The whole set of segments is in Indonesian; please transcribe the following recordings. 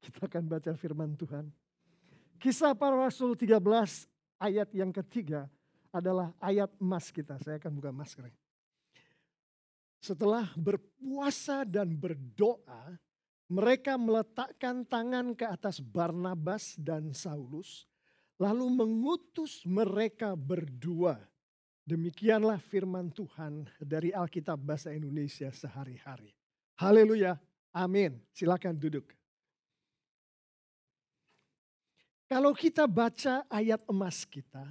Kita akan baca firman Tuhan. Kisah Para Rasul 13 ayat yang ketiga adalah ayat emas kita. Saya akan buka masker. Setelah berpuasa dan berdoa, mereka meletakkan tangan ke atas Barnabas dan Saulus, lalu mengutus mereka berdua. Demikianlah firman Tuhan dari Alkitab Bahasa Indonesia sehari-hari. Haleluya, amin. Silakan duduk. Kalau kita baca ayat emas kita,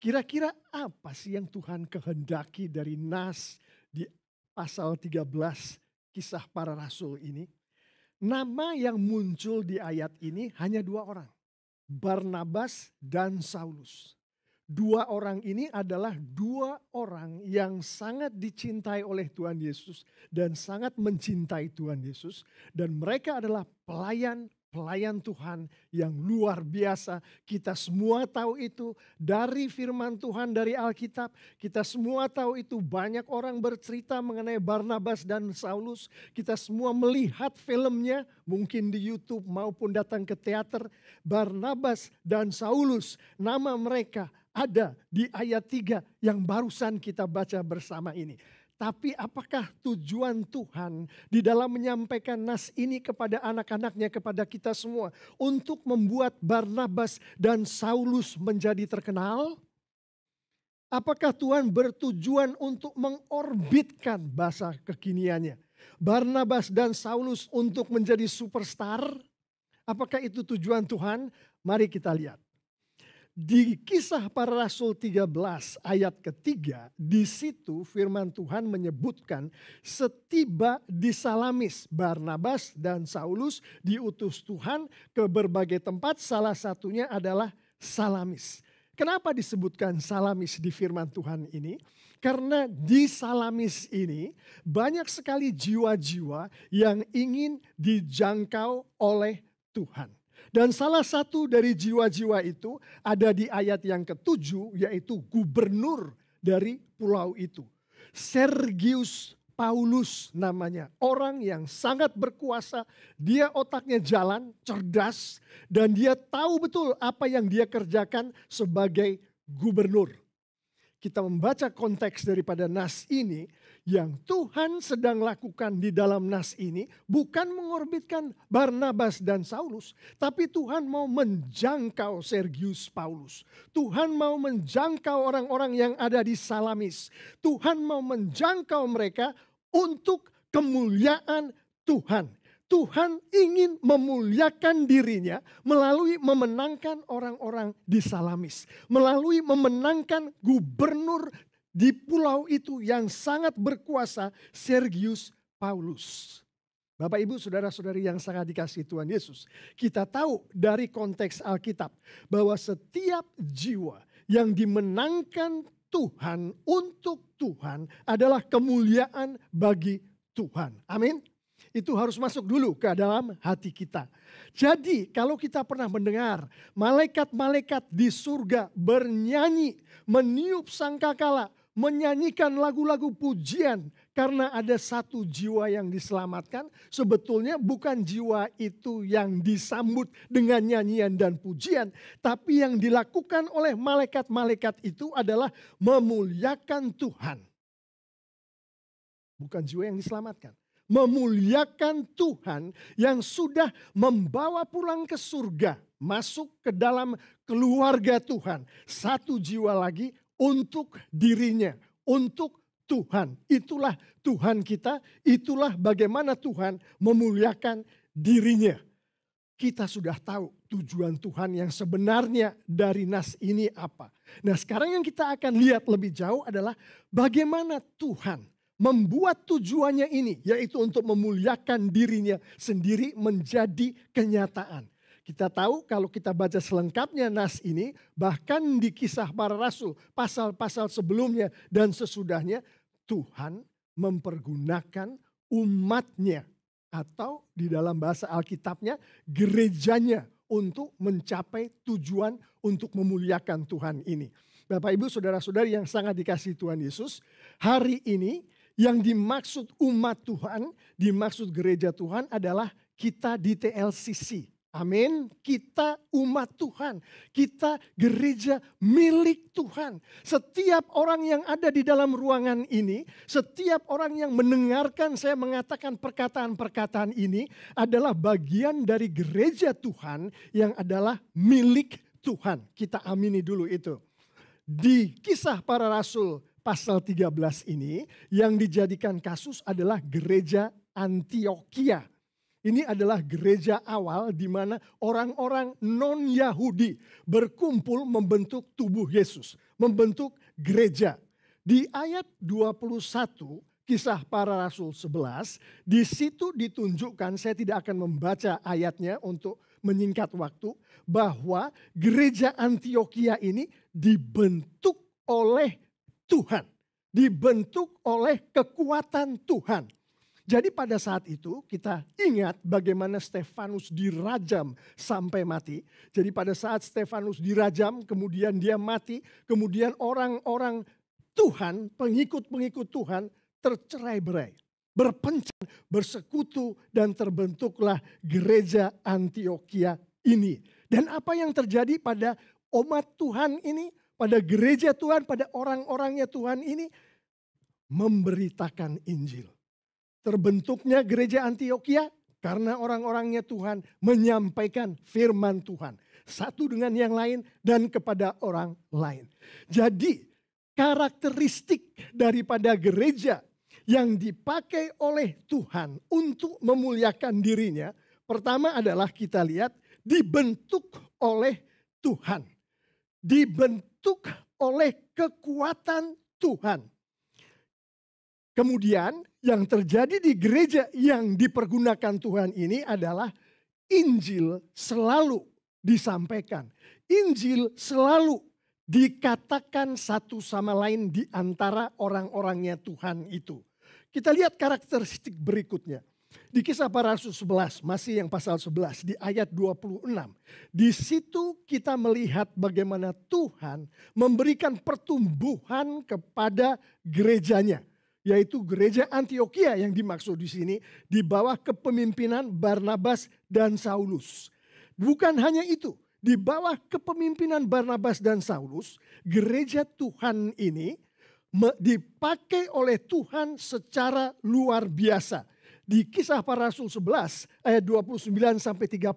kira-kira apa sih yang Tuhan kehendaki dari nas di pasal 13 Kisah Para Rasul ini? Nama yang muncul di ayat ini hanya dua orang, Barnabas dan Saulus. Dua orang ini adalah dua orang yang sangat dicintai oleh Tuhan Yesus dan sangat mencintai Tuhan Yesus. Dan mereka adalah pelayan Tuhan yang luar biasa. Kita semua tahu itu dari firman Tuhan dari Alkitab. Kita semua tahu itu, banyak orang bercerita mengenai Barnabas dan Saulus. Kita semua melihat filmnya mungkin di YouTube maupun datang ke teater. Barnabas dan Saulus, nama mereka ada di ayat 3 yang barusan kita baca bersama ini. Tapi apakah tujuan Tuhan di dalam menyampaikan nas ini kepada anak-anaknya, kepada kita semua, untuk membuat Barnabas dan Saulus menjadi terkenal? Apakah Tuhan bertujuan untuk mengorbitkan bahasa kekiniannya Barnabas dan Saulus untuk menjadi superstar? Apakah itu tujuan Tuhan? Mari kita lihat. Di Kisah Para Rasul 13 ayat ketiga, di situ firman Tuhan menyebutkan setiba di Salamis, Barnabas dan Saulus diutus Tuhan ke berbagai tempat, salah satunya adalah Salamis. Kenapa disebutkan Salamis di firman Tuhan ini? Karena di Salamis ini banyak sekali jiwa-jiwa yang ingin dijangkau oleh Tuhan. Dan salah satu dari jiwa-jiwa itu ada di ayat yang ke-7, yaitu gubernur dari pulau itu. Sergius Paulus namanya, orang yang sangat berkuasa, dia otaknya jalan, cerdas, dan dia tahu betul apa yang dia kerjakan sebagai gubernur. Kita membaca konteks daripada nas ini, yang Tuhan sedang lakukan di dalam nas ini bukan mengorbitkan Barnabas dan Saulus, tapi Tuhan mau menjangkau Sergius Paulus. Tuhan mau menjangkau orang-orang yang ada di Salamis. Tuhan mau menjangkau mereka untuk kemuliaan Tuhan. Tuhan ingin memuliakan dirinya melalui memenangkan orang-orang di Salamis. Melalui memenangkan gubernur di pulau itu yang sangat berkuasa, Sergius Paulus. Bapak Ibu saudara-saudari yang sangat dikasihi Tuhan Yesus. Kita tahu dari konteks Alkitab bahwa setiap jiwa yang dimenangkan Tuhan untuk Tuhan adalah kemuliaan bagi Tuhan. Amin. Itu harus masuk dulu ke dalam hati kita. Jadi kalau kita pernah mendengar malaikat-malaikat di surga bernyanyi, meniup sangkakala, menyanyikan lagu-lagu pujian karena ada satu jiwa yang diselamatkan, sebetulnya bukan jiwa itu yang disambut dengan nyanyian dan pujian, tapi yang dilakukan oleh malaikat-malaikat itu adalah memuliakan Tuhan. Bukan jiwa yang diselamatkan. Memuliakan Tuhan yang sudah membawa pulang ke surga, masuk ke dalam keluarga Tuhan. Satu jiwa lagi untuk dirinya, untuk Tuhan. Itulah Tuhan kita, itulah bagaimana Tuhan memuliakan dirinya. Kita sudah tahu tujuan Tuhan yang sebenarnya dari nas ini apa. Nah, sekarang yang kita akan lihat lebih jauh adalah bagaimana Tuhan membuat tujuannya ini, yaitu untuk memuliakan dirinya sendiri menjadi kenyataan. Kita tahu kalau kita baca selengkapnya nas ini, bahkan di Kisah Para Rasul, pasal-pasal sebelumnya dan sesudahnya, Tuhan mempergunakan umatnya atau di dalam bahasa Alkitabnya gerejanya untuk mencapai tujuan untuk memuliakan Tuhan ini. Bapak Ibu saudara-saudari yang sangat dikasihi Tuhan Yesus, hari ini yang dimaksud umat Tuhan, dimaksud gereja Tuhan adalah kita di TLCC Amin. Kita umat Tuhan. Kita gereja milik Tuhan. Setiap orang yang ada di dalam ruangan ini, setiap orang yang mendengarkan saya mengatakan perkataan-perkataan ini adalah bagian dari gereja Tuhan yang adalah milik Tuhan. Kita amini dulu itu. Di Kisah Para Rasul pasal 13 ini yang dijadikan kasus adalah gereja Antiokhia. Ini adalah gereja awal di mana orang-orang non-Yahudi berkumpul membentuk tubuh Yesus, membentuk gereja. Di ayat 21 Kisah Para Rasul 11, di situ ditunjukkan, saya tidak akan membaca ayatnya untuk menyingkat waktu, bahwa gereja Antiokhia ini dibentuk oleh Tuhan, dibentuk oleh kekuatan Tuhan. Jadi pada saat itu kita ingat bagaimana Stefanus dirajam sampai mati. Jadi pada saat Stefanus dirajam kemudian dia mati. Kemudian orang-orang Tuhan, pengikut-pengikut Tuhan tercerai-berai. Berpencar, bersekutu dan terbentuklah gereja Antiokhia ini. Dan apa yang terjadi pada umat Tuhan ini, pada gereja Tuhan, pada orang-orangnya Tuhan ini, memberitakan Injil. Terbentuknya gereja Antiokhia karena orang-orangnya Tuhan menyampaikan firman Tuhan. Satu dengan yang lain dan kepada orang lain. Jadi karakteristik daripada gereja yang dipakai oleh Tuhan untuk memuliakan dirinya. Pertama adalah kita lihat dibentuk oleh Tuhan. Dibentuk oleh kekuatan Tuhan. Kemudian yang terjadi di gereja yang dipergunakan Tuhan ini adalah Injil selalu disampaikan. Injil selalu dikatakan satu sama lain di antara orang-orangnya Tuhan itu. Kita lihat karakteristik berikutnya. Di Kisah Para Rasul 11, masih yang pasal 11 di ayat 26. Di situ kita melihat bagaimana Tuhan memberikan pertumbuhan kepada gerejanya. Yaitu gereja Antiokhia yang dimaksud di sini di bawah kepemimpinan Barnabas dan Saulus. Bukan hanya itu, di bawah kepemimpinan Barnabas dan Saulus, gereja Tuhan ini dipakai oleh Tuhan secara luar biasa. Di Kisah Para Rasul 11 ayat 29 sampai 30,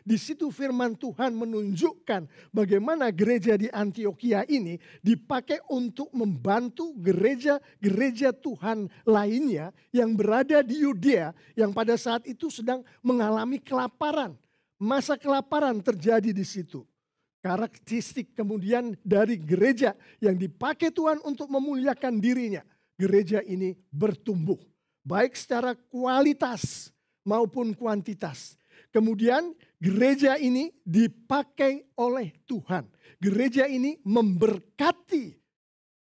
di situ firman Tuhan menunjukkan bagaimana gereja di Antiokhia ini dipakai untuk membantu gereja-gereja Tuhan lainnya yang berada di Yudea yang pada saat itu sedang mengalami kelaparan. Masa kelaparan terjadi di situ. Karakteristik kemudian dari gereja yang dipakai Tuhan untuk memuliakan dirinya. Gereja ini bertumbuh. Baik secara kualitas maupun kuantitas. Kemudian gereja ini dipakai oleh Tuhan. Gereja ini memberkati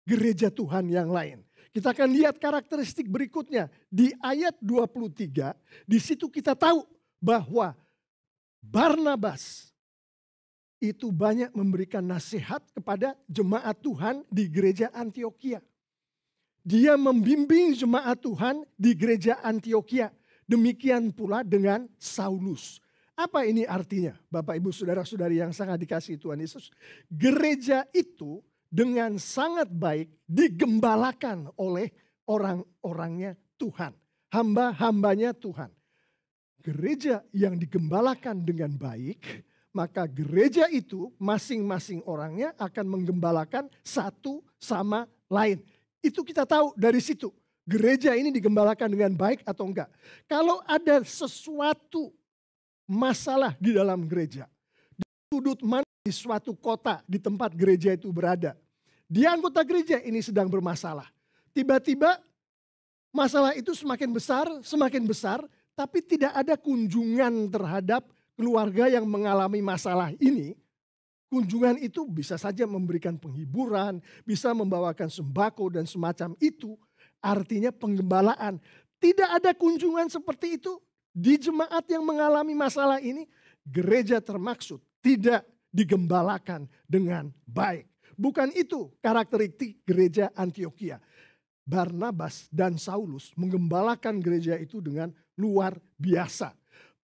gereja Tuhan yang lain. Kita akan lihat karakteristik berikutnya. Di ayat 23, di situ kita tahu bahwa Barnabas itu banyak memberikan nasihat kepada jemaat Tuhan di gereja Antiokhia. Dia membimbing jemaat Tuhan di gereja Antiokhia. Demikian pula dengan Saulus. Apa ini artinya? Bapak, Ibu, Saudara-saudari yang sangat dikasihi Tuhan Yesus. Gereja itu dengan sangat baik digembalakan oleh orang-orangnya Tuhan. Hamba-hambanya Tuhan. Gereja yang digembalakan dengan baik, maka gereja itu masing-masing orangnya akan menggembalakan satu sama lain. Itu kita tahu dari situ. Gereja ini digembalakan dengan baik atau enggak. Kalau ada sesuatu masalah di dalam gereja. Di sudut mana di suatu kota di tempat gereja itu berada. Di anggota gereja ini sedang bermasalah. Tiba-tiba masalah itu semakin besar. Tapi tidak ada kunjungan terhadap keluarga yang mengalami masalah ini. Kunjungan itu bisa saja memberikan penghiburan, bisa membawakan sembako dan semacam itu. Artinya penggembalaan. Tidak ada kunjungan seperti itu di jemaat yang mengalami masalah ini. Gereja termaksud tidak digembalakan dengan baik. Bukan itu karakteristik gereja Antiokhia. Barnabas dan Saulus menggembalakan gereja itu dengan luar biasa.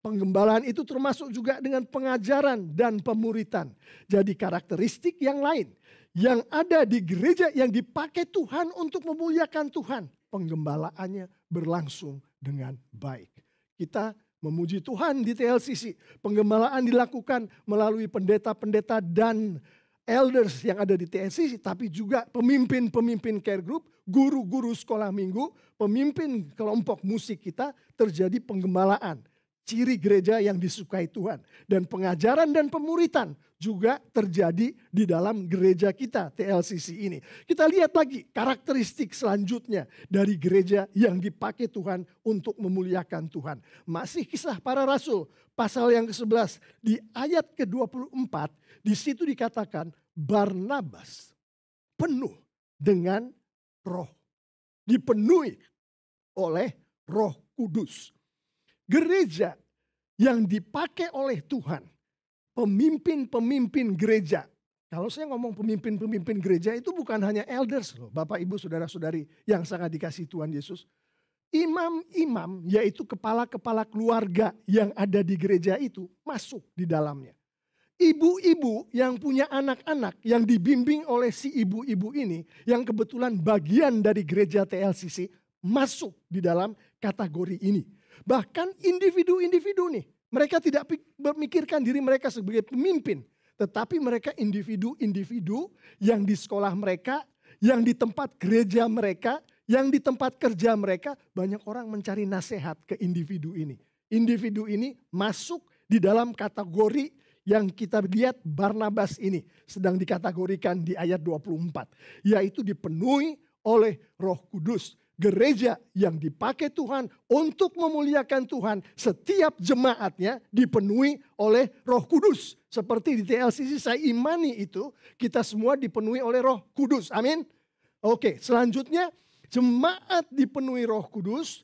Penggembalaan itu termasuk juga dengan pengajaran dan pemuritan. Jadi karakteristik yang lain yang ada di gereja yang dipakai Tuhan untuk memuliakan Tuhan. Penggembalaannya berlangsung dengan baik. Kita memuji Tuhan di TLCC. Penggembalaan dilakukan melalui pendeta-pendeta dan elders yang ada di TLCC. Tapi juga pemimpin-pemimpin care group, guru-guru sekolah minggu, pemimpin kelompok musik kita terjadi penggembalaan. Ciri gereja yang disukai Tuhan. Dan pengajaran dan pemuritan juga terjadi di dalam gereja kita TLCC ini. Kita lihat lagi karakteristik selanjutnya dari gereja yang dipakai Tuhan untuk memuliakan Tuhan. Masih Kisah Para Rasul pasal yang ke-11 di ayat ke-24 di situ dikatakan Barnabas penuh dengan roh. Dipenuhi oleh Roh Kudus. Gereja yang dipakai oleh Tuhan, pemimpin-pemimpin gereja. Kalau saya ngomong pemimpin-pemimpin gereja itu bukan hanya elders loh, Bapak Ibu Saudara-saudari yang sangat dikasihi Tuhan Yesus. Imam-imam yaitu kepala-kepala keluarga yang ada di gereja itu masuk di dalamnya. Ibu-ibu yang punya anak-anak yang dibimbing oleh si ibu-ibu ini yang kebetulan bagian dari gereja TLCC masuk di dalam kategori ini. Bahkan individu-individu nih, mereka tidak memikirkan diri mereka sebagai pemimpin. Tetapi mereka individu-individu yang di sekolah mereka, yang di tempat gereja mereka, yang di tempat kerja mereka. Banyak orang mencari nasihat ke individu ini. Individu ini masuk di dalam kategori yang kita lihat Barnabas ini sedang dikategorikan di ayat 24. Yaitu dipenuhi oleh Roh Kudus. Gereja yang dipakai Tuhan untuk memuliakan Tuhan, setiap jemaatnya dipenuhi oleh Roh Kudus. Seperti di TLCC saya imani itu, kita semua dipenuhi oleh Roh Kudus. Amin. Oke, selanjutnya jemaat dipenuhi Roh Kudus,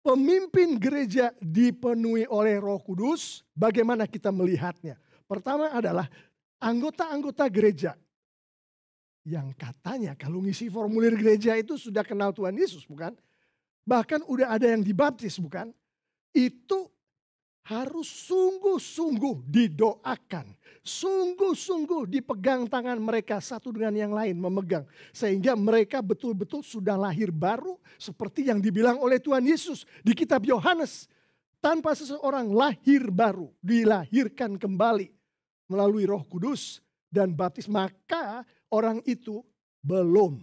pemimpin gereja dipenuhi oleh Roh Kudus. Bagaimana kita melihatnya? Pertama adalah anggota-anggota gereja. Yang katanya kalau ngisi formulir gereja itu sudah kenal Tuhan Yesus, bukan? Bahkan udah ada yang dibaptis, bukan? Itu harus sungguh-sungguh didoakan. Sungguh-sungguh dipegang tangan mereka satu dengan yang lain memegang. Sehingga mereka betul-betul sudah lahir baru seperti yang dibilang oleh Tuhan Yesus di kitab Yohanes. Tanpa seseorang lahir baru, dilahirkan kembali melalui Roh Kudus dan baptis, maka orang itu belum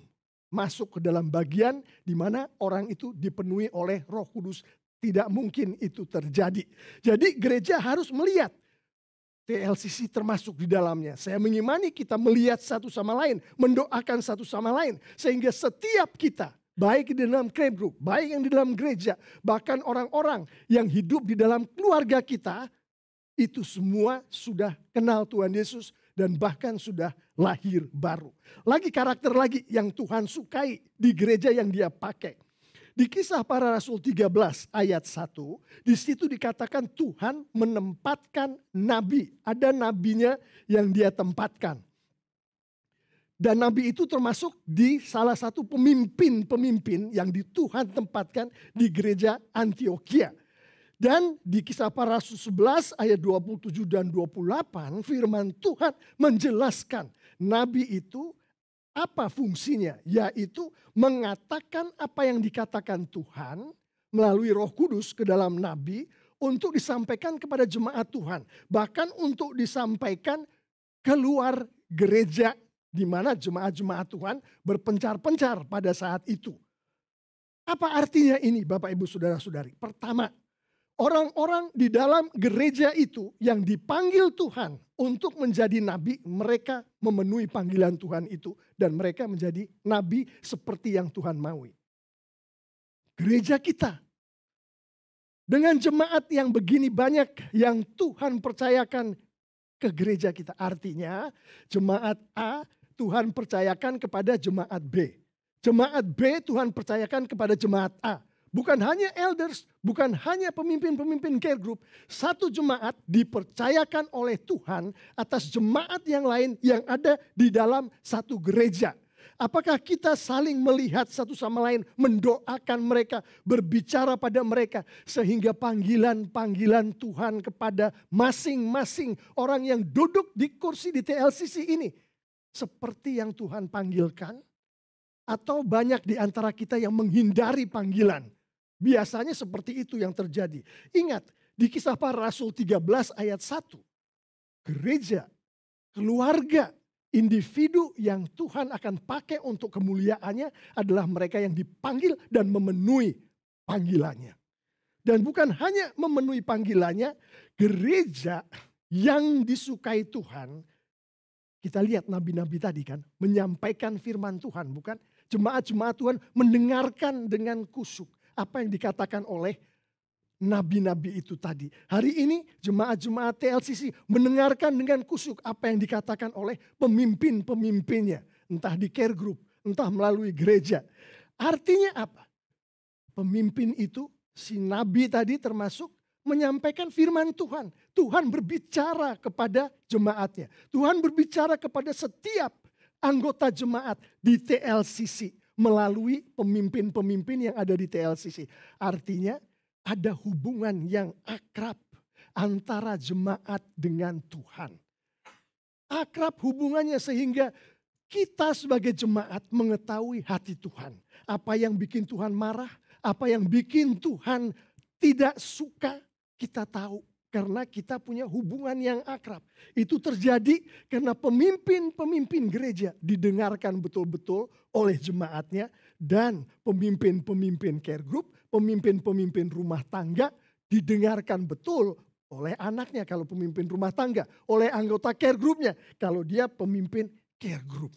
masuk ke dalam bagian di mana orang itu dipenuhi oleh Roh Kudus. Tidak mungkin itu terjadi. Jadi gereja harus melihat. TLCC termasuk di dalamnya. Saya mengimani kita melihat satu sama lain. Mendoakan satu sama lain. Sehingga setiap kita, baik di dalam care group, baik yang di dalam gereja, bahkan orang-orang yang hidup di dalam keluarga kita, itu semua sudah kenal Tuhan Yesus dan bahkan sudah lahir baru. Lagi karakter lagi yang Tuhan sukai di gereja yang dia pakai. Di Kisah Para Rasul 13 ayat 1, di situ dikatakan Tuhan menempatkan nabi. Ada nabinya yang dia tempatkan. Dan nabi itu termasuk di salah satu pemimpin-pemimpin yang di Tuhan tempatkan di gereja Antioquia. Dan di Kisah Para Rasul 11 ayat 27 dan 28 firman Tuhan menjelaskan nabi itu apa fungsinya, yaitu mengatakan apa yang dikatakan Tuhan melalui Roh Kudus ke dalam nabi untuk disampaikan kepada jemaat Tuhan. Bahkan untuk disampaikan keluar gereja di mana jemaat-jemaat Tuhan berpencar-pencar pada saat itu. Apa artinya ini Bapak Ibu Saudara-saudari? Pertama, orang-orang di dalam gereja itu yang dipanggil Tuhan untuk menjadi nabi, mereka memenuhi panggilan Tuhan itu dan mereka menjadi nabi seperti yang Tuhan maui. Gereja kita dengan jemaat yang begini banyak yang Tuhan percayakan ke gereja kita. Artinya jemaat A Tuhan percayakan kepada jemaat B. Jemaat B Tuhan percayakan kepada jemaat A. Bukan hanya elders, bukan hanya pemimpin-pemimpin care group. Satu jemaat dipercayakan oleh Tuhan atas jemaat yang lain yang ada di dalam satu gereja. Apakah kita saling melihat satu sama lain, mendoakan mereka, berbicara pada mereka, sehingga panggilan-panggilan Tuhan kepada masing-masing orang yang duduk di kursi di TLCC ini, seperti yang Tuhan panggilkan? Atau banyak di antara kita yang menghindari panggilan? Biasanya seperti itu yang terjadi. Ingat, di Kisah Para Rasul 13 ayat 1, gereja, keluarga, individu yang Tuhan akan pakai untuk kemuliaannya adalah mereka yang dipanggil dan memenuhi panggilannya. Dan bukan hanya memenuhi panggilannya, gereja yang disukai Tuhan, kita lihat nabi-nabi tadi kan, menyampaikan firman Tuhan, bukan? Jemaat-jemaat Tuhan mendengarkan dengan kusuk apa yang dikatakan oleh nabi-nabi itu tadi. Hari ini jemaat-jemaat TLCC mendengarkan dengan kusuk apa yang dikatakan oleh pemimpin-pemimpinnya. Entah di care group, entah melalui gereja. Artinya apa? Pemimpin itu, si nabi tadi termasuk, menyampaikan firman Tuhan. Tuhan berbicara kepada jemaatnya. Tuhan berbicara kepada setiap anggota jemaat di TLCC melalui pemimpin-pemimpin yang ada di TLCC. Artinya ada hubungan yang akrab antara jemaat dengan Tuhan. Akrab hubungannya sehingga kita sebagai jemaat mengetahui hati Tuhan. Apa yang bikin Tuhan marah, apa yang bikin Tuhan tidak suka, kita tahu. Karena kita punya hubungan yang akrab. Itu terjadi karena pemimpin-pemimpin gereja didengarkan betul-betul oleh jemaatnya. Dan pemimpin-pemimpin care group, pemimpin-pemimpin rumah tangga didengarkan betul oleh anaknya kalau pemimpin rumah tangga. Oleh anggota care groupnya kalau dia pemimpin care group.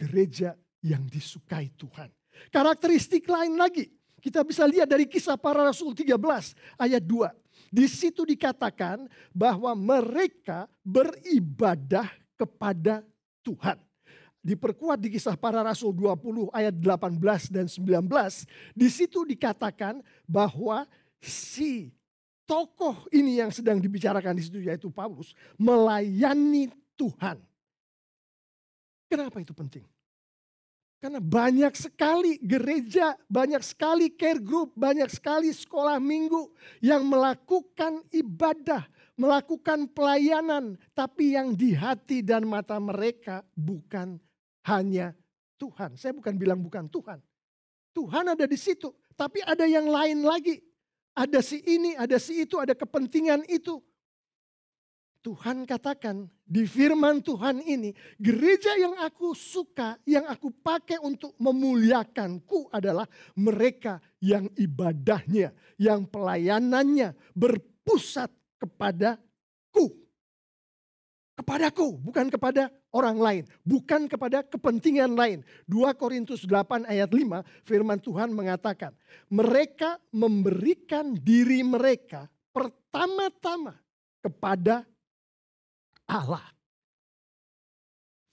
Gereja yang disukai Tuhan. Karakteristik lain lagi. Kita bisa lihat dari Kisah Para Rasul 13 ayat 2. Di situ dikatakan bahwa mereka beribadah kepada Tuhan. Diperkuat di Kisah Para Rasul 20 ayat 18 dan 19. Di situ dikatakan bahwa si tokoh ini yang sedang dibicarakan di situ yaitu Paulus melayani Tuhan. Kenapa itu penting? Karena banyak sekali gereja, banyak sekali care group, banyak sekali sekolah minggu yang melakukan ibadah, melakukan pelayanan. Tapi yang di hati dan mata mereka bukan hanya Tuhan. Saya bukan bilang bukan Tuhan. Tuhan ada di situ, tapi ada yang lain lagi. Ada si ini, ada si itu, ada kepentingan itu. Tuhan katakan di firman Tuhan ini, gereja yang aku suka, yang aku pakai untuk memuliakanku adalah mereka yang ibadahnya, yang pelayanannya berpusat kepadaku. Kepadaku, bukan kepada orang lain, bukan kepada kepentingan lain. 2 Korintus 8 ayat 5 firman Tuhan mengatakan, mereka memberikan diri mereka pertama-tama kepada Allah.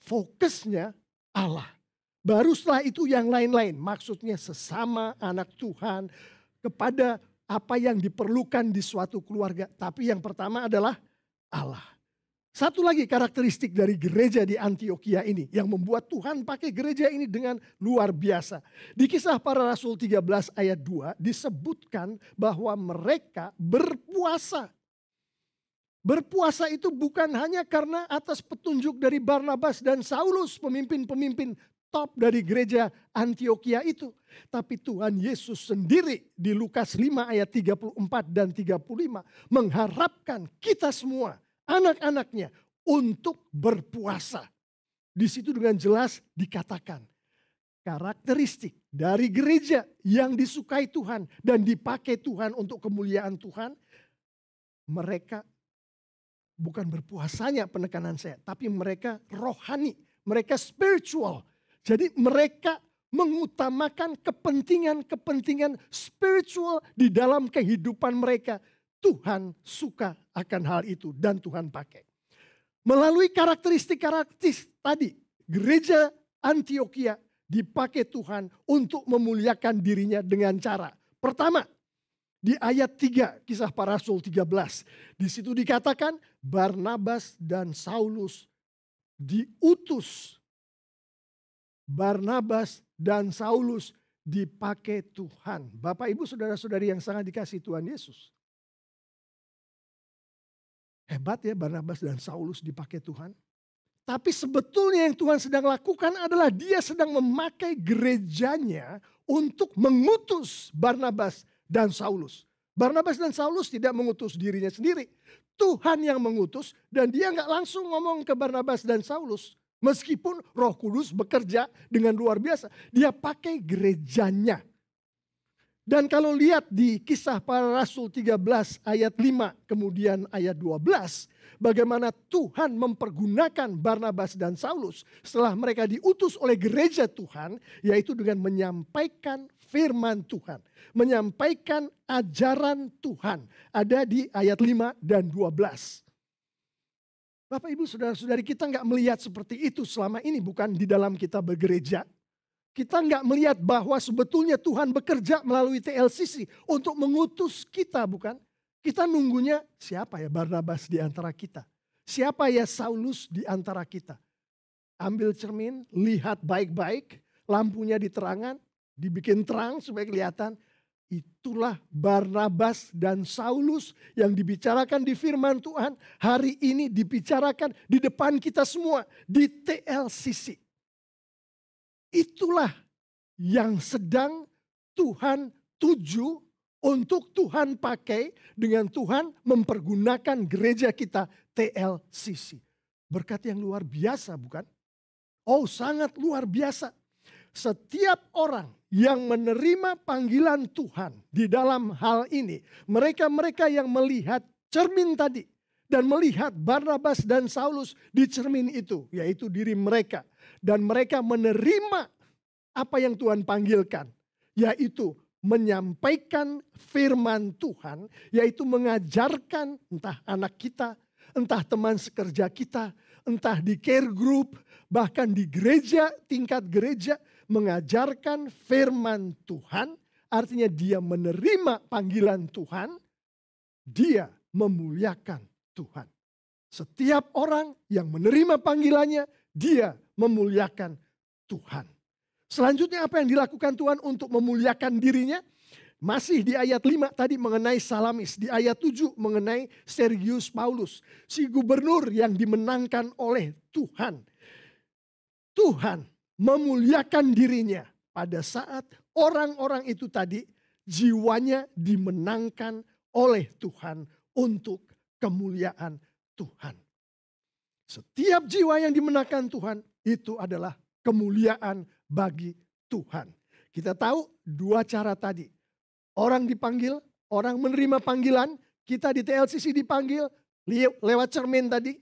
Fokusnya Allah. Baru setelah itu yang lain-lain. Maksudnya sesama anak Tuhan. Kepada apa yang diperlukan di suatu keluarga. Tapi yang pertama adalah Allah. Satu lagi karakteristik dari gereja di Antioquia ini. Yang membuat Tuhan pakai gereja ini dengan luar biasa. Di Kisah Para Rasul 13 ayat 2 disebutkan bahwa mereka berpuasa. Berpuasa itu bukan hanya karena atas petunjuk dari Barnabas dan Saulus, pemimpin-pemimpin top dari gereja Antioquia itu. Tapi Tuhan Yesus sendiri di Lukas 5 ayat 34 dan 35 mengharapkan kita semua, anak-anaknya untuk berpuasa. Di situ dengan jelas dikatakan karakteristik dari gereja yang disukai Tuhan dan dipakai Tuhan untuk kemuliaan Tuhan, mereka bukan berpuasanya penekanan saya, tapi mereka rohani, mereka spiritual. Jadi mereka mengutamakan kepentingan-kepentingan spiritual di dalam kehidupan mereka. Tuhan suka akan hal itu dan Tuhan pakai. Melalui karakteristik-karakteristik tadi, gereja Antioquia dipakai Tuhan untuk memuliakan dirinya dengan cara. Pertama, di ayat 3 Kisah Para Rasul 13. Di situ dikatakan Barnabas dan Saulus diutus Barnabas dan Saulus dipakai Tuhan. Bapak, Ibu, saudara-saudari yang sangat dikasihi Tuhan Yesus. Hebat ya, Barnabas dan Saulus dipakai Tuhan. Tapi sebetulnya yang Tuhan sedang lakukan adalah dia sedang memakai gerejanya untuk mengutus Barnabas dan Saulus. Barnabas dan Saulus tidak mengutus dirinya sendiri. Tuhan yang mengutus dan dia nggak langsung ngomong ke Barnabas dan Saulus. Meskipun Roh Kudus bekerja dengan luar biasa. Dia pakai gerejanya. Dan kalau lihat di Kisah Para Rasul 13 ayat 5 kemudian ayat 12. Bagaimana Tuhan mempergunakan Barnabas dan Saulus setelah mereka diutus oleh gereja Tuhan. Yaitu dengan menyampaikan firman Tuhan. Menyampaikan ajaran Tuhan. Ada di ayat 5 dan 12. Bapak, Ibu, saudara-saudari, kita nggak melihat seperti itu selama ini, bukan di dalam kita bergereja. Kita nggak melihat bahwa sebetulnya Tuhan bekerja melalui TLCC untuk mengutus kita, bukan? Kita nunggunya siapa ya Barnabas di antara kita? Siapa ya Saulus di antara kita? Ambil cermin, lihat baik-baik, lampunya diterangan, dibikin terang supaya kelihatan. Itulah Barnabas dan Saulus yang dibicarakan di firman Tuhan. Hari ini dibicarakan di depan kita semua di TLCC. Itulah yang sedang Tuhan tuju untuk Tuhan pakai dengan Tuhan mempergunakan gereja kita TLCC. Berkat yang luar biasa, bukan? Oh, sangat luar biasa. Setiap orang yang menerima panggilan Tuhan di dalam hal ini, mereka-mereka yang melihat cermin tadi dan melihat Barnabas dan Saulus di cermin itu, yaitu diri mereka. Dan mereka menerima apa yang Tuhan panggilkan, yaitu menyampaikan firman Tuhan, yaitu mengajarkan entah anak kita, entah teman sekerja kita, entah di care group, bahkan di gereja, tingkat gereja, mengajarkan firman Tuhan, artinya dia menerima panggilan Tuhan, dia memuliakan Tuhan. Setiap orang yang menerima panggilannya, dia memuliakan Tuhan. Selanjutnya apa yang dilakukan Tuhan untuk memuliakan dirinya? Masih di ayat 5 tadi mengenai Salamis. Di ayat 7 mengenai Sergius Paulus. Si gubernur yang dimenangkan oleh Tuhan. Tuhan memuliakan dirinya pada saat orang-orang itu tadi jiwanya dimenangkan oleh Tuhan untuk kemuliaan Tuhan. Setiap jiwa yang dimenangkan Tuhan itu adalah kemuliaan bagi Tuhan. Kita tahu dua cara tadi. Orang dipanggil, orang menerima panggilan, kita di TLCC dipanggil lewat cermin tadi.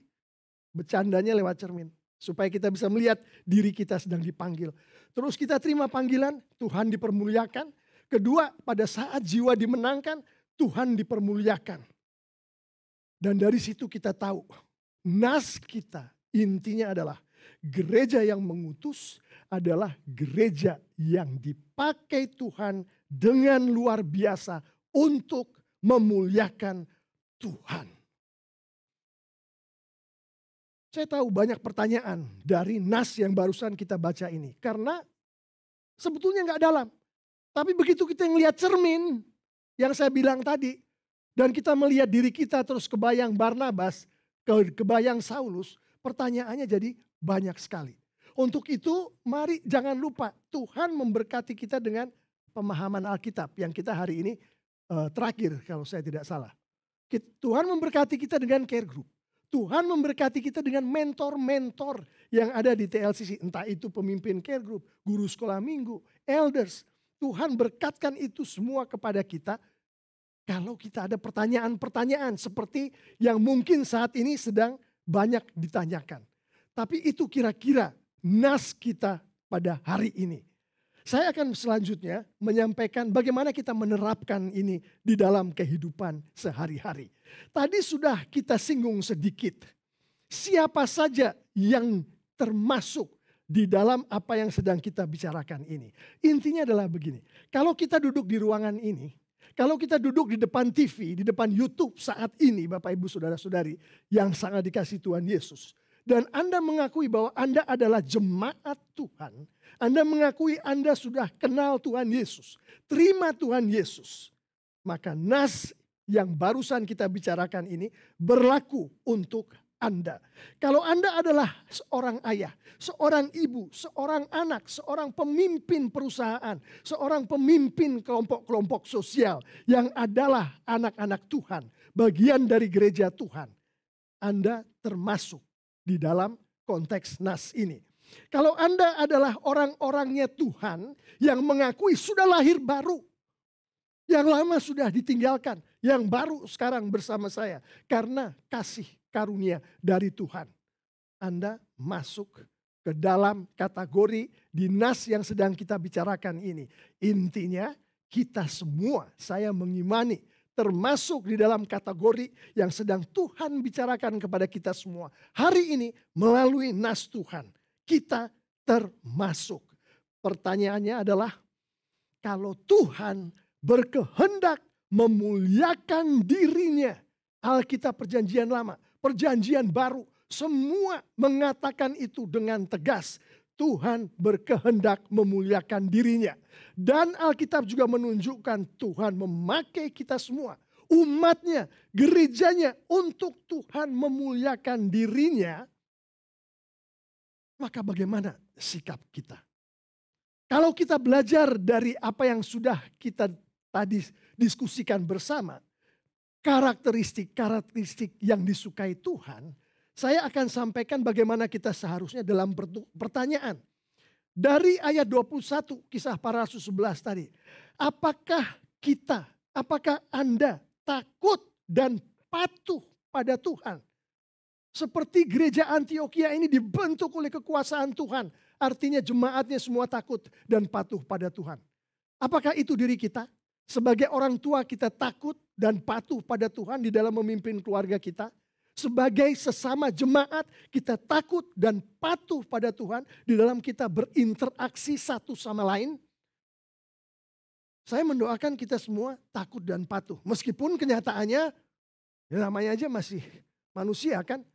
Bercandanya lewat cermin. Supaya kita bisa melihat diri kita sedang dipanggil. Terus kita terima panggilan, Tuhan dipermuliakan. Kedua, pada saat jiwa dimenangkan, Tuhan dipermuliakan. Dan dari situ kita tahu, nas kita intinya adalah gereja yang mengutus adalah gereja yang dipakai Tuhan dengan luar biasa untuk memuliakan Tuhan. Saya tahu banyak pertanyaan dari nas yang barusan kita baca ini. Karena sebetulnya nggak dalam. Tapi begitu kita ngelihat cermin yang saya bilang tadi. Dan kita melihat diri kita terus kebayang Barnabas, kebayang Saulus. Pertanyaannya jadi banyak sekali. Untuk itu mari jangan lupa Tuhan memberkati kita dengan pemahaman Alkitab. Yang kita hari ini terakhir kalau saya tidak salah. Tuhan memberkati kita dengan care group. Tuhan memberkati kita dengan mentor-mentor yang ada di TLCC. Entah itu pemimpin care group, guru sekolah minggu, elders. Tuhan berkatkan itu semua kepada kita. Kalau kita ada pertanyaan-pertanyaan seperti yang mungkin saat ini sedang banyak ditanyakan. Tapi itu kira-kira nas kita pada hari ini. Saya akan selanjutnya menyampaikan bagaimana kita menerapkan ini di dalam kehidupan sehari-hari. Tadi sudah kita singgung sedikit. Siapa saja yang termasuk di dalam apa yang sedang kita bicarakan ini. Intinya adalah begini. Kalau kita duduk di ruangan ini. Kalau kita duduk di depan TV, di depan YouTube saat ini Bapak Ibu Saudara-saudari yang sangat dikasihi Tuhan Yesus. dan Anda mengakui bahwa Anda adalah jemaat Tuhan, Anda mengakui Anda sudah kenal Tuhan Yesus, terima Tuhan Yesus, maka nas yang barusan kita bicarakan ini berlaku untuk Anda. Kalau Anda adalah seorang ayah, seorang ibu, seorang anak, seorang pemimpin perusahaan, seorang pemimpin kelompok-kelompok sosial yang adalah anak-anak Tuhan, bagian dari gereja Tuhan, Anda termasuk di dalam konteks nas ini. Kalau Anda adalah orang-orangnya Tuhan yang mengakui sudah lahir baru, yang lama sudah ditinggalkan, yang baru sekarang bersama saya karena kasih karunia dari Tuhan, Anda masuk ke dalam kategori di nas yang sedang kita bicarakan ini. Intinya kita semua, saya mengimani, termasuk di dalam kategori yang sedang Tuhan bicarakan kepada kita semua. Hari ini melalui nas Tuhan, kita termasuk. Pertanyaannya adalah, kalau Tuhan berkehendak memuliakan dirinya, Alkitab Perjanjian Lama, Perjanjian Baru, semua mengatakan itu dengan tegas. Tuhan berkehendak memuliakan dirinya. Dan Alkitab juga menunjukkan Tuhan memakai kita semua, umatnya, gerejanya, untuk Tuhan memuliakan dirinya. Maka bagaimana sikap kita? Kalau kita belajar dari apa yang sudah kita tadi diskusikan bersama, karakteristik yang disukai Tuhan, saya akan sampaikan bagaimana kita seharusnya dalam pertanyaan. Dari ayat 21 kisah para rasul 11 tadi. Apakah Anda takut dan patuh pada Tuhan? Seperti gereja Antiokhia ini dibentuk oleh kekuasaan Tuhan. Artinya jemaatnya semua takut dan patuh pada Tuhan. Apakah itu diri kita? Sebagai orang tua kita takut dan patuh pada Tuhan di dalam memimpin keluarga kita. Sebagai sesama jemaat kita takut dan patuh pada Tuhan di dalam kita berinteraksi satu sama lain. Saya mendoakan kita semua takut dan patuh. Meskipun kenyataannya ya namanya aja masih manusia kan.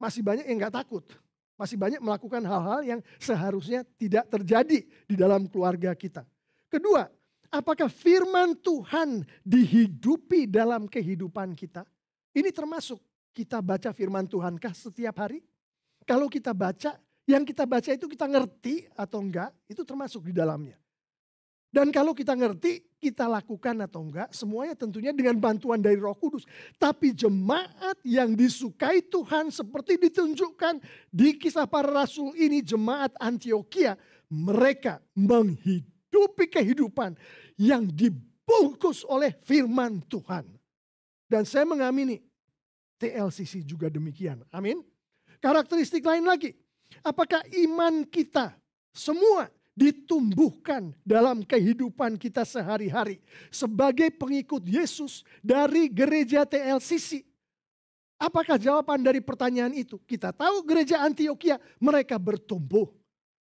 Masih banyak yang gak takut. Masih banyak melakukan hal-hal yang seharusnya tidak terjadi di dalam keluarga kita. Kedua, apakah firman Tuhan dihidupi dalam kehidupan kita? Ini termasuk kita baca firman Tuhankah setiap hari? Kalau kita baca, yang kita baca itu kita ngerti atau enggak, itu termasuk di dalamnya. Dan kalau kita ngerti, kita lakukan atau enggak, semuanya tentunya dengan bantuan dari Roh Kudus. Tapi jemaat yang disukai Tuhan seperti ditunjukkan di kisah para rasul ini, jemaat Antiokhia, mereka menghidupi kehidupan yang dibungkus oleh firman Tuhan. Dan saya mengamini TLCC juga demikian. Amin. Karakteristik lain lagi. Apakah iman kita semua ditumbuhkan dalam kehidupan kita sehari-hari sebagai pengikut Yesus dari gereja TLCC? Apakah jawaban dari pertanyaan itu? Kita tahu gereja Antiokhia mereka bertumbuh.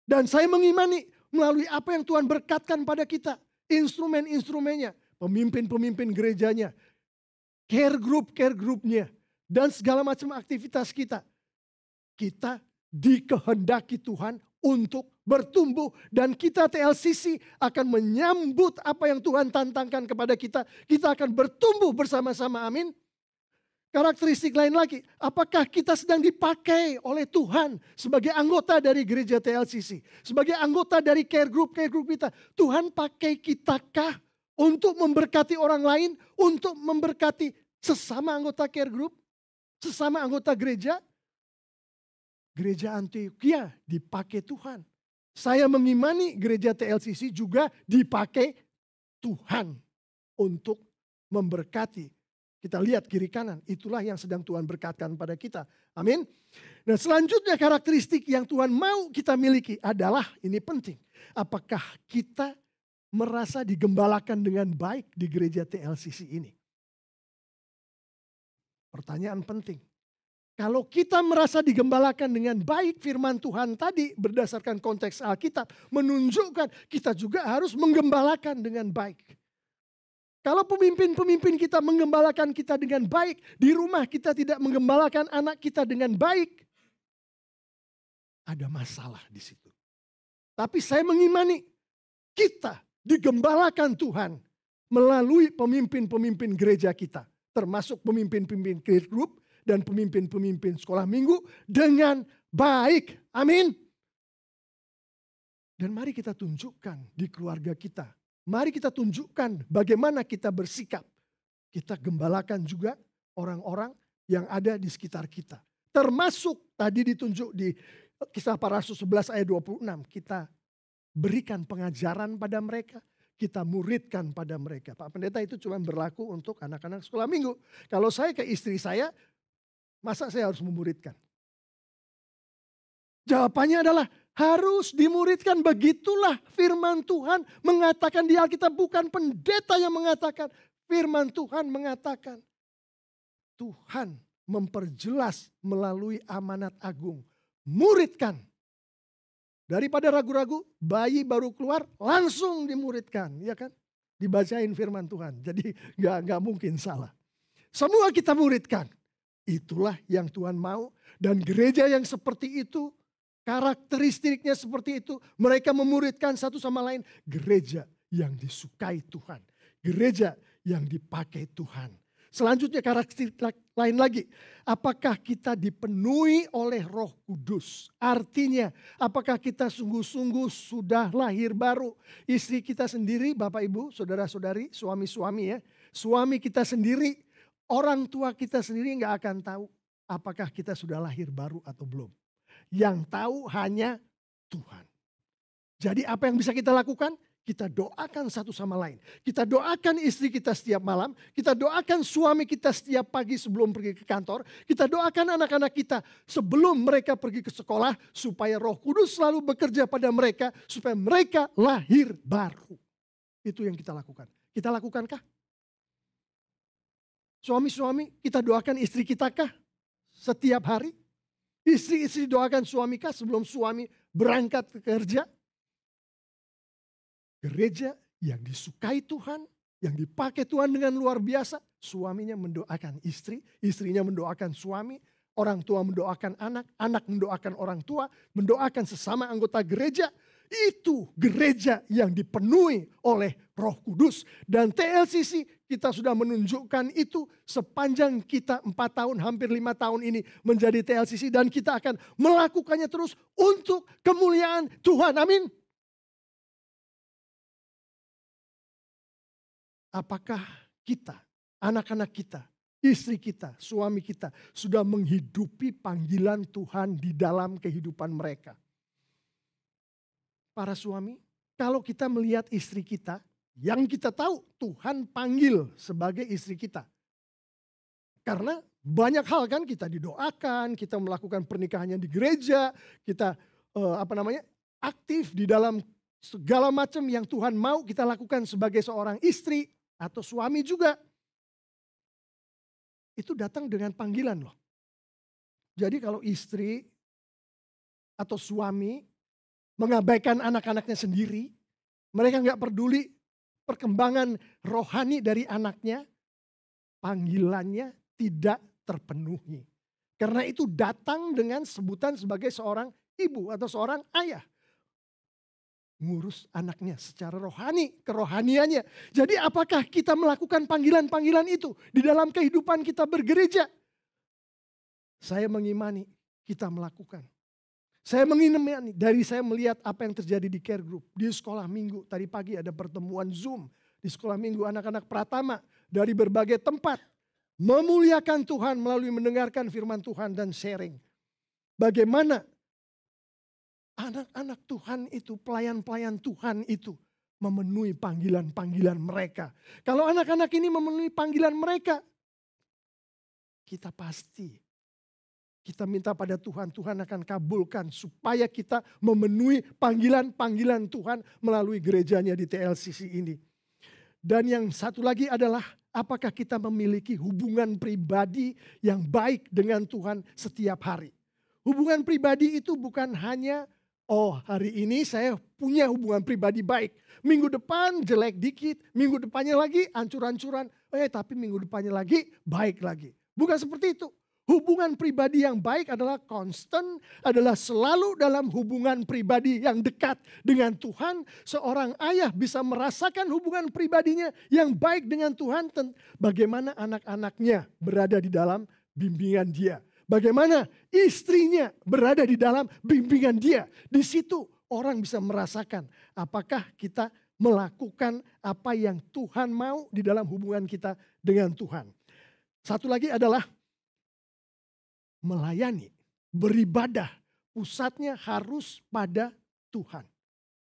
Dan saya mengimani melalui apa yang Tuhan berkatkan pada kita. Instrumen-instrumennya, pemimpin-pemimpin gerejanya, care groupnya, dan segala macam aktivitas kita. Kita dikehendaki Tuhan untuk bertumbuh dan kita TLCC akan menyambut apa yang Tuhan tantangkan kepada kita. Kita akan bertumbuh bersama-sama, amin. Karakteristik lain lagi, apakah kita sedang dipakai oleh Tuhan sebagai anggota dari gereja TLCC, sebagai anggota dari care group kita. Tuhan pakai kitakah untuk memberkati orang lain, untuk memberkati sesama anggota care group, sesama anggota gereja? Gereja Antiokhia dipakai Tuhan. Saya mengimani gereja TLCC juga dipakai Tuhan untuk memberkati. Kita lihat kiri kanan, itulah yang sedang Tuhan berkatkan pada kita. Amin. Nah selanjutnya karakteristik yang Tuhan mau kita miliki adalah, ini penting. Apakah kita merasa digembalakan dengan baik di gereja TLCC ini? Pertanyaan penting. Kalau kita merasa digembalakan dengan baik, firman Tuhan tadi berdasarkan konteks Alkitab menunjukkan kita juga harus menggembalakan dengan baik. Kalau pemimpin-pemimpin kita menggembalakan kita dengan baik, di rumah kita tidak menggembalakan anak kita dengan baik, ada masalah di situ. Tapi saya mengimani kita digembalakan Tuhan melalui pemimpin-pemimpin gereja kita. Termasuk pemimpin-pemimpin care group dan pemimpin-pemimpin sekolah minggu dengan baik. Amin. Dan mari kita tunjukkan di keluarga kita. Mari kita tunjukkan bagaimana kita bersikap. Kita gembalakan juga orang-orang yang ada di sekitar kita. Termasuk tadi ditunjuk di Kisah Para Rasul 11 ayat 26. Kita berikan pengajaran pada mereka. Kita muridkan pada mereka. Pak Pendeta, itu cuma berlaku untuk anak-anak sekolah minggu. Kalau saya ke istri saya, masa saya harus memuridkan? Jawabannya adalah harus dimuridkan. Begitulah firman Tuhan mengatakan di Alkitab, bukan pendeta yang mengatakan. Firman Tuhan mengatakan. Tuhan memperjelas melalui amanat agung. Muridkan. Daripada ragu-ragu, bayi baru keluar langsung dimuridkan. Ya kan? Dibacain firman Tuhan. Jadi gak mungkin salah. Semua kita muridkan. Itulah yang Tuhan mau. Dan gereja yang seperti itu, karakteristiknya seperti itu, mereka memuridkan satu sama lain. Gereja yang disukai Tuhan. Gereja yang dipakai Tuhan. Selanjutnya karakteristik lain lagi. Apakah kita dipenuhi oleh Roh Kudus? Artinya apakah kita sungguh-sungguh sudah lahir baru? Istri kita sendiri, Bapak Ibu, saudara-saudari, suami-suami ya. Suami kita sendiri, orang tua kita sendiri gak akan tahu apakah kita sudah lahir baru atau belum. Yang tahu hanya Tuhan. Jadi apa yang bisa kita lakukan? Kita doakan satu sama lain. Kita doakan istri kita setiap malam. Kita doakan suami kita setiap pagi sebelum pergi ke kantor. Kita doakan anak-anak kita sebelum mereka pergi ke sekolah. Supaya Roh Kudus selalu bekerja pada mereka. Supaya mereka lahir baru. Itu yang kita lakukan. Kita lakukankah? Suami-suami, kita doakan istri kita kah? Setiap hari? Istri-istri doakan suami kah sebelum suami berangkat ke kerja? Gereja yang disukai Tuhan, yang dipakai Tuhan dengan luar biasa. Suaminya mendoakan istri, istrinya mendoakan suami, orang tua mendoakan anak, anak mendoakan orang tua, mendoakan sesama anggota gereja. Itu gereja yang dipenuhi oleh Roh Kudus. Dan TLCC kita sudah menunjukkan itu sepanjang kita 4 tahun, hampir 5 tahun ini menjadi TLCC. Dan kita akan melakukannya terus untuk kemuliaan Tuhan. Amin. Apakah kita, anak-anak kita, istri kita, suami kita sudah menghidupi panggilan Tuhan di dalam kehidupan mereka? Para suami, kalau kita melihat istri kita, yang kita tahu Tuhan panggil sebagai istri kita. Karena banyak hal kan kita didoakan, kita melakukan pernikahannya di gereja, kita aktif di dalam segala macam yang Tuhan mau kita lakukan sebagai seorang istri. Atau suami juga. Itu datang dengan panggilan loh. Jadi kalau istri atau suami mengabaikan anak-anaknya sendiri. Mereka gak peduli perkembangan rohani dari anaknya. Panggilannya tidak terpenuhi. Karena itu datang dengan sebutan sebagai seorang ibu atau seorang ayah. Ngurus anaknya secara rohani, kerohaniannya. Jadi apakah kita melakukan panggilan-panggilan itu di dalam kehidupan kita bergereja? Saya mengimani kita melakukan. Saya mengimani dari saya melihat apa yang terjadi di care group, di sekolah minggu. Tadi pagi ada pertemuan Zoom di sekolah minggu anak-anak Pratama dari berbagai tempat. Memuliakan Tuhan melalui mendengarkan firman Tuhan dan sharing. Bagaimana anak-anak Tuhan itu, pelayan-pelayan Tuhan itu memenuhi panggilan-panggilan mereka. Kalau anak-anak ini memenuhi panggilan mereka, kita minta pada Tuhan, Tuhan akan kabulkan supaya kita memenuhi panggilan-panggilan Tuhan melalui gerejanya di TLCC ini. Dan yang satu lagi adalah apakah kita memiliki hubungan pribadi yang baik dengan Tuhan setiap hari. Hubungan pribadi itu bukan hanya hari ini saya punya hubungan pribadi baik. Minggu depan jelek dikit, minggu depannya lagi ancur-ancuran. Tapi minggu depannya lagi baik lagi. Bukan seperti itu. Hubungan pribadi yang baik adalah constant, adalah selalu dalam hubungan pribadi yang dekat dengan Tuhan. Seorang ayah bisa merasakan hubungan pribadinya yang baik dengan Tuhan. Bagaimana anak-anaknya berada di dalam bimbingan dia. Bagaimana istrinya berada di dalam bimbingan dia. Di situ orang bisa merasakan apakah kita melakukan apa yang Tuhan mau di dalam hubungan kita dengan Tuhan. Satu lagi adalah melayani, beribadah, pusatnya harus pada Tuhan.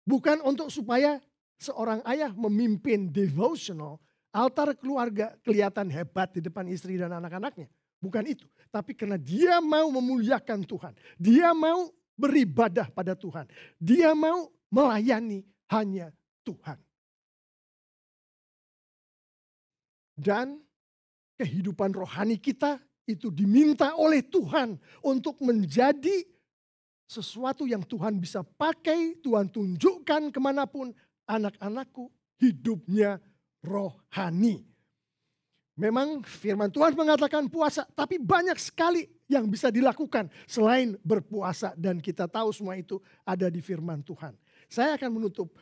Bukan untuk supaya seorang ayah memimpin devotional, altar keluarga kelihatan hebat di depan istri dan anak-anaknya. Bukan itu, tapi karena dia mau memuliakan Tuhan. Dia mau beribadah pada Tuhan. Dia mau melayani hanya Tuhan. Dan kehidupan rohani kita itu diminta oleh Tuhan untuk menjadi sesuatu yang Tuhan bisa pakai, Tuhan tunjukkan kemanapun anak-anakku hidupnya rohani. Memang firman Tuhan mengatakan puasa, tapi banyak sekali yang bisa dilakukan selain berpuasa. Dan kita tahu semua itu ada di firman Tuhan. Saya akan menutup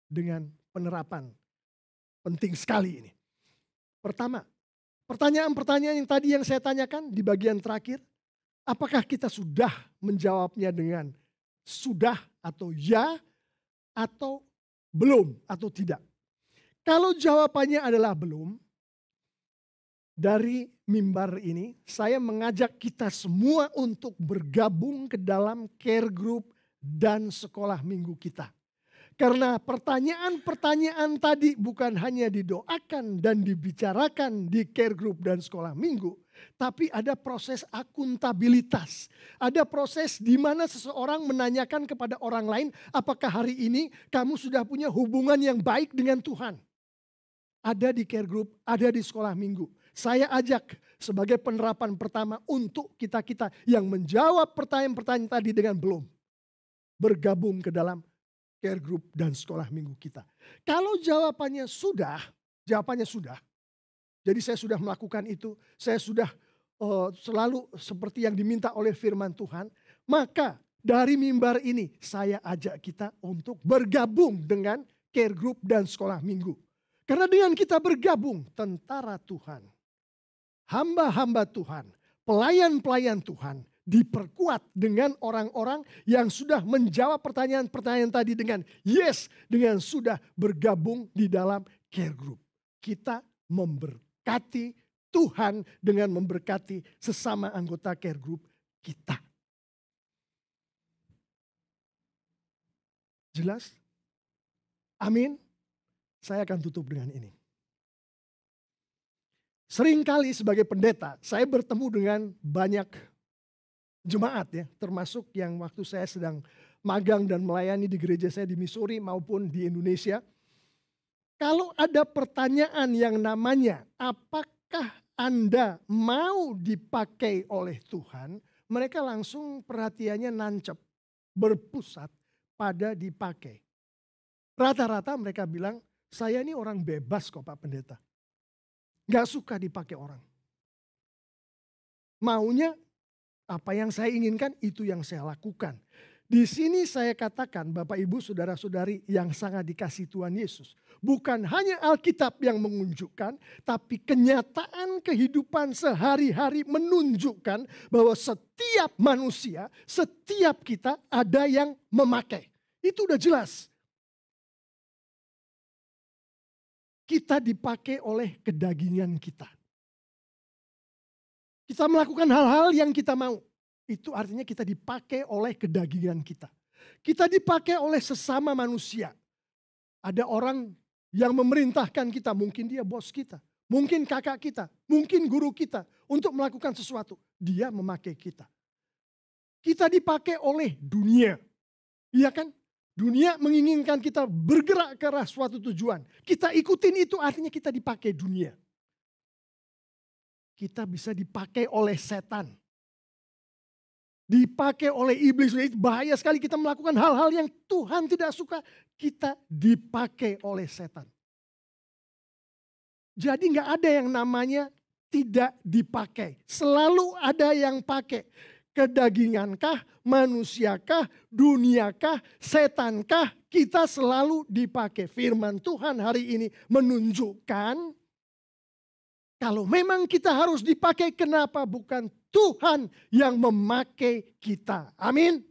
dengan penerapan penting sekali ini. Pertama, pertanyaan-pertanyaan yang tadi yang saya tanyakan di bagian terakhir, apakah kita sudah menjawabnya dengan sudah atau ya atau belum atau tidak? Kalau jawabannya adalah belum, dari mimbar ini saya mengajak kita semua untuk bergabung ke dalam care group dan sekolah minggu kita. Karena pertanyaan-pertanyaan tadi bukan hanya didoakan dan dibicarakan di care group dan sekolah minggu. Tapi ada proses akuntabilitas. Ada proses di mana seseorang menanyakan kepada orang lain, apakah hari ini kamu sudah punya hubungan yang baik dengan Tuhan? Ada di care group, ada di sekolah minggu. Saya ajak sebagai penerapan pertama untuk kita-kita yang menjawab pertanyaan-pertanyaan tadi dengan belum. Bergabung ke dalam care group dan sekolah minggu kita. Kalau jawabannya sudah. Jadi saya sudah melakukan itu, saya sudah selalu seperti yang diminta oleh firman Tuhan. Maka dari mimbar ini saya ajak kita untuk bergabung dengan care group dan sekolah minggu. Karena dengan kita bergabung, tentara Tuhan, hamba-hamba Tuhan, pelayan-pelayan Tuhan, diperkuat dengan orang-orang yang sudah menjawab pertanyaan-pertanyaan tadi dengan yes, dengan sudah bergabung di dalam care group. Kita memberkati Tuhan dengan memberkati sesama anggota care group kita. Jelas? Amin. Saya akan tutup dengan ini. Seringkali sebagai pendeta, saya bertemu dengan banyak jemaat ya, termasuk yang waktu saya sedang magang dan melayani di gereja saya di Missouri maupun di Indonesia. Kalau ada pertanyaan yang namanya, apakah Anda mau dipakai oleh Tuhan? Mereka langsung perhatiannya nancep, berpusat pada dipakai. Rata-rata mereka bilang, saya ini orang bebas kok Pak Pendeta. Gak suka dipakai orang. Maunya apa yang saya inginkan itu yang saya lakukan. Di sini saya katakan Bapak Ibu Saudara-saudari yang sangat dikasihi Tuhan Yesus. Bukan hanya Alkitab yang menunjukkan, tapi kenyataan kehidupan sehari-hari menunjukkan bahwa setiap manusia, setiap kita ada yang memakai. Itu udah jelas. Kita dipakai oleh kedagingan kita. Kita melakukan hal-hal yang kita mau. Itu artinya kita dipakai oleh kedagingan kita. Kita dipakai oleh sesama manusia. Ada orang yang memerintahkan kita, mungkin dia bos kita, mungkin kakak kita, mungkin guru kita untuk melakukan sesuatu. Dia memakai kita. Kita dipakai oleh dunia. Iya kan? Dunia menginginkan kita bergerak ke arah suatu tujuan. Kita ikutin itu artinya kita dipakai dunia. Kita bisa dipakai oleh setan. Dipakai oleh iblis. Bahaya sekali kita melakukan hal-hal yang Tuhan tidak suka. Kita dipakai oleh setan. Jadi gak ada yang namanya tidak dipakai. Selalu ada yang pakai. Kedagingankah, manusiakah, duniakah, setankah, kita selalu dipakai. Firman Tuhan hari ini menunjukkan kalau memang kita harus dipakai, kenapa bukan Tuhan yang memakai kita. Amin.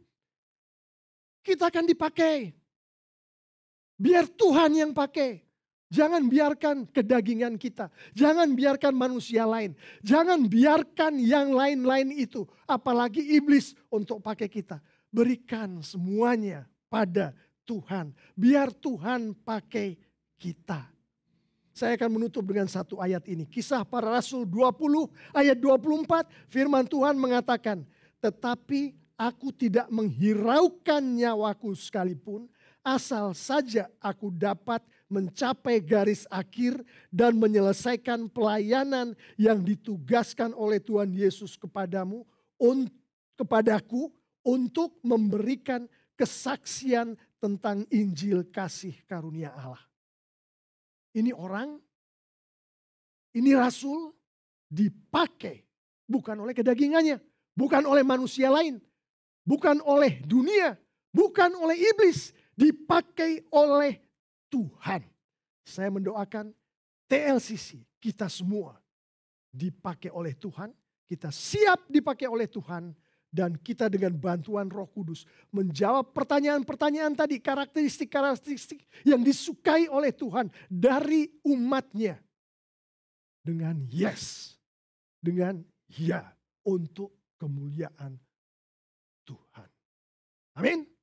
Kita akan dipakai. Biar Tuhan yang pakai. Jangan biarkan kedagingan kita. Jangan biarkan manusia lain. Jangan biarkan yang lain-lain itu. Apalagi iblis untuk pakai kita. Berikan semuanya pada Tuhan. Biar Tuhan pakai kita. Saya akan menutup dengan satu ayat ini. Kisah Para Rasul 20 ayat 24. Firman Tuhan mengatakan, tetapi aku tidak menghiraukan nyawaku sekalipun. Asal saja aku dapat mencapai garis akhir dan menyelesaikan pelayanan yang ditugaskan oleh Tuhan Yesus kepadaku untuk memberikan kesaksian tentang Injil kasih karunia Allah. Ini orang, ini rasul dipakai bukan oleh kedagingannya, bukan oleh manusia lain, bukan oleh dunia, bukan oleh iblis, dipakai oleh Tuhan. Saya mendoakan TLCC kita semua dipakai oleh Tuhan, kita siap dipakai oleh Tuhan, dan kita dengan bantuan Roh Kudus menjawab pertanyaan-pertanyaan tadi, karakteristik-karakteristik yang disukai oleh Tuhan dari umatnya. Dengan yes, dengan ya untuk kemuliaan Tuhan. Amin.